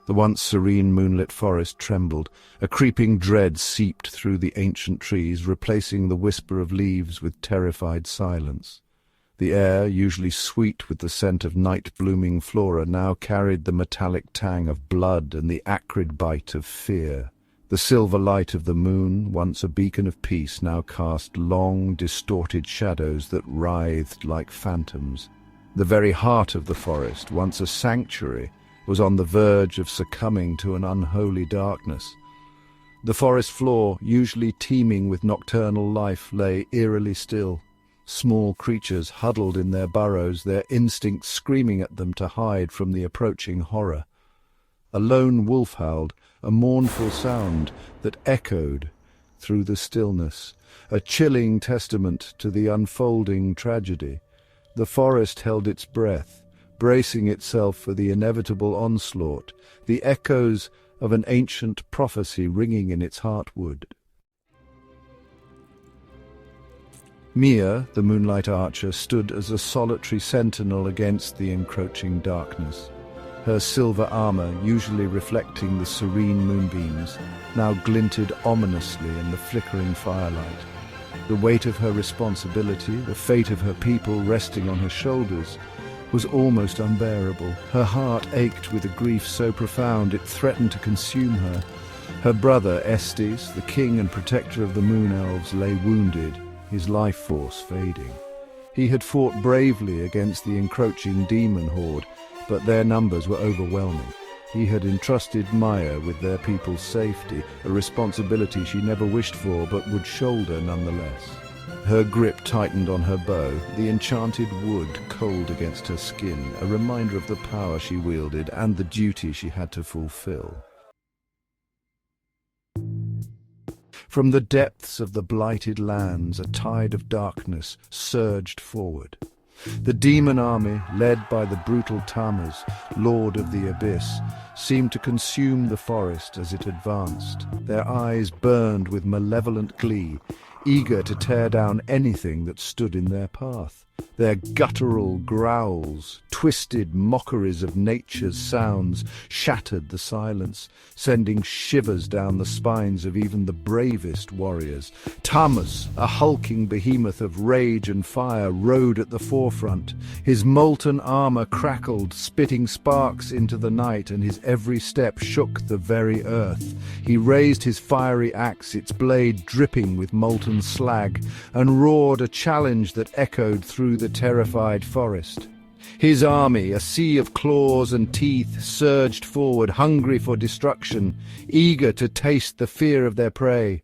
The once serene moonlit forest trembled. A creeping dread seeped through the ancient trees, replacing the whisper of leaves with terrified silence. The air, usually sweet with the scent of night-blooming flora, now carried the metallic tang of blood and the acrid bite of fear. The silver light of the moon, once a beacon of peace, now cast long, distorted shadows that writhed like phantoms. The very heart of the forest, once a sanctuary, was on the verge of succumbing to an unholy darkness. The forest floor, usually teeming with nocturnal life, lay eerily still. Small creatures huddled in their burrows, their instincts screaming at them to hide from the approaching horror. A lone wolf howled, a mournful sound that echoed through the stillness, a chilling testament to the unfolding tragedy. The forest held its breath, bracing itself for the inevitable onslaught, the echoes of an ancient prophecy ringing in its heartwood. Miya, the Moonlight Archer, stood as a solitary sentinel against the encroaching darkness. Her silver armor, usually reflecting the serene moonbeams, now glinted ominously in the flickering firelight. The weight of her responsibility, the fate of her people resting on her shoulders, was almost unbearable. Her heart ached with a grief so profound it threatened to consume her. Her brother, Estes, the king and protector of the moon elves, lay wounded, his life force fading. He had fought bravely against the encroaching demon horde, but their numbers were overwhelming. He had entrusted Miya with their people's safety, a responsibility she never wished for but would shoulder nonetheless. Her grip tightened on her bow, the enchanted wood cold against her skin, a reminder of the power she wielded and the duty she had to fulfill. From the depths of the blighted lands, a tide of darkness surged forward. The demon army, led by the brutal Thamuz, lord of the abyss, seemed to consume the forest as it advanced. Their eyes burned with malevolent glee, eager to tear down anything that stood in their path. Their guttural growls, twisted mockeries of nature's sounds, shattered the silence, sending shivers down the spines of even the bravest warriors. Thamuz, a hulking behemoth of rage and fire, rode at the forefront. His molten armor crackled, spitting sparks into the night, and his every step shook the very earth. He raised his fiery axe, its blade dripping with molten slag, and roared a challenge that echoed through the terrified forest. His army, a sea of claws and teeth, surged forward, hungry for destruction, eager to taste the fear of their prey.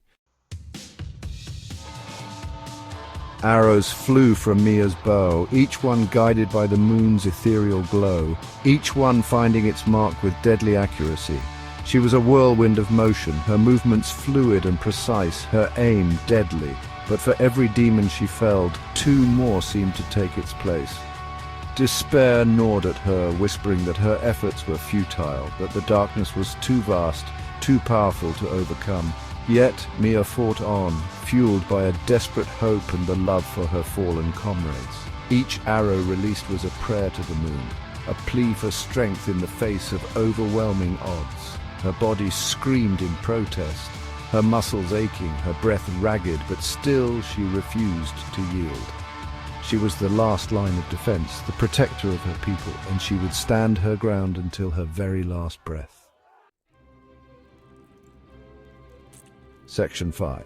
Arrows flew from Miya's bow, each one guided by the moon's ethereal glow, each one finding its mark with deadly accuracy. She was a whirlwind of motion, her movements fluid and precise, her aim deadly. But for every demon she felled, two more seemed to take its place. Despair gnawed at her, whispering that her efforts were futile, that the darkness was too vast, too powerful to overcome. Yet Miya fought on, fueled by a desperate hope and the love for her fallen comrades. Each arrow released was a prayer to the moon, a plea for strength in the face of overwhelming odds. Her body screamed in protest, her muscles aching, her breath ragged, but still she refused to yield. She was the last line of defense, the protector of her people, and she would stand her ground until her very last breath. Section 5.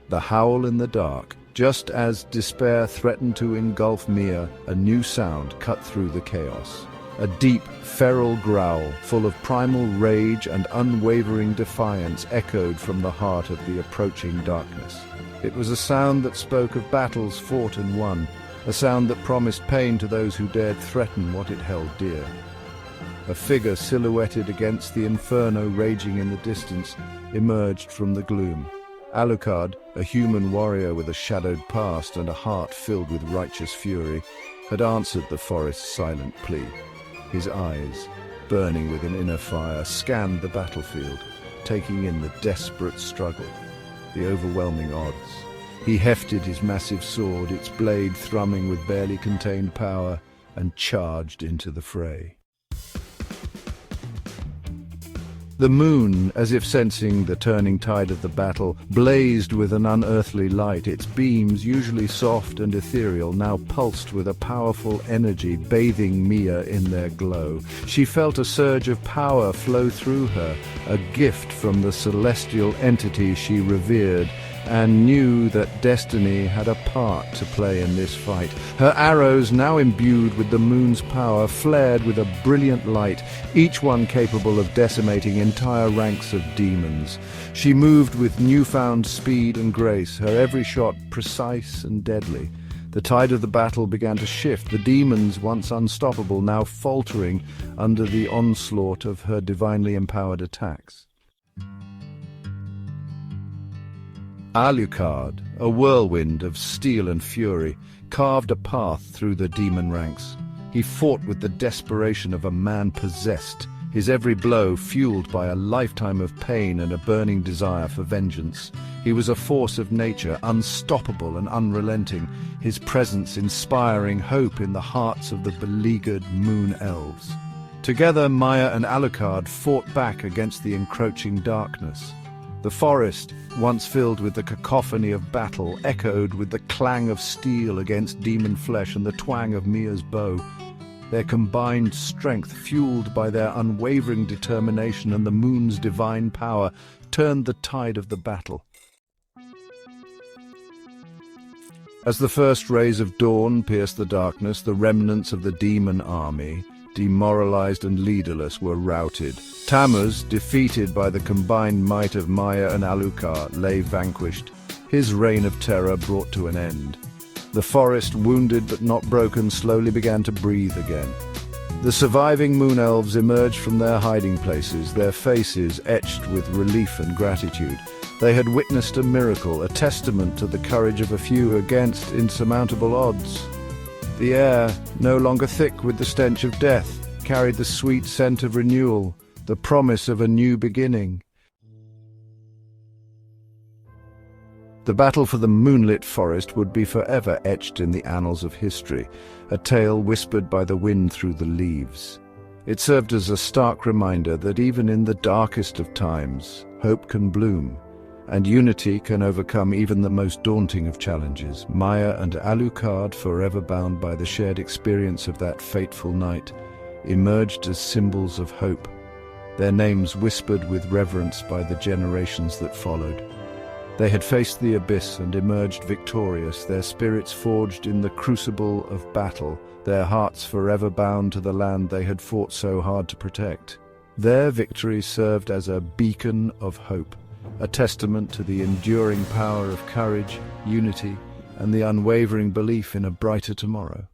The Howl in the Dark. Just as despair threatened to engulf Miya, a new sound cut through the chaos. A deep, feral growl, full of primal rage and unwavering defiance, echoed from the heart of the approaching darkness. It was a sound that spoke of battles fought and won, a sound that promised pain to those who dared threaten what it held dear. A figure silhouetted against the inferno raging in the distance emerged from the gloom. Alucard, a human warrior with a shadowed past and a heart filled with righteous fury, had answered the forest's silent plea. His eyes, burning with an inner fire, scanned the battlefield, taking in the desperate struggle, the overwhelming odds. He hefted his massive sword, its blade thrumming with barely contained power, and charged into the fray. The moon, as if sensing the turning tide of the battle, blazed with an unearthly light. Its beams, usually soft and ethereal, now pulsed with a powerful energy, bathing Miya in their glow. She felt a surge of power flow through her, a gift from the celestial entity she revered, and knew that destiny had a part to play in this fight. Her arrows, now imbued with the moon's power, flared with a brilliant light, each one capable of decimating entire ranks of demons. She moved with newfound speed and grace, her every shot precise and deadly. The tide of the battle began to shift, the demons, once unstoppable, now faltering under the onslaught of her divinely empowered attacks. Alucard, a whirlwind of steel and fury, carved a path through the demon ranks. He fought with the desperation of a man possessed, his every blow fueled by a lifetime of pain and a burning desire for vengeance. He was a force of nature, unstoppable and unrelenting, his presence inspiring hope in the hearts of the beleaguered moon elves. Together, Miya and Alucard fought back against the encroaching darkness. The forest, once filled with the cacophony of battle, echoed with the clang of steel against demon flesh and the twang of Miya's bow. Their combined strength, fueled by their unwavering determination and the moon's divine power, turned the tide of the battle. As the first rays of dawn pierced the darkness, the remnants of the demon army, demoralized and leaderless, were routed. Thamuz, defeated by the combined might of Miya and Alucard, lay vanquished, his reign of terror brought to an end. The forest, wounded but not broken, slowly began to breathe again. The surviving moon elves emerged from their hiding places, their faces etched with relief and gratitude. They had witnessed a miracle, a testament to the courage of a few against insurmountable odds. The air, no longer thick with the stench of death, carried the sweet scent of renewal, the promise of a new beginning. The battle for the Moonlit Forest would be forever etched in the annals of history, a tale whispered by the wind through the leaves. It served as a stark reminder that even in the darkest of times, hope can bloom, and unity can overcome even the most daunting of challenges. Miya and Alucard, forever bound by the shared experience of that fateful night, emerged as symbols of hope, their names whispered with reverence by the generations that followed. They had faced the abyss and emerged victorious, their spirits forged in the crucible of battle, their hearts forever bound to the land they had fought so hard to protect. Their victory served as a beacon of hope, a testament to the enduring power of courage, unity, and the unwavering belief in a brighter tomorrow.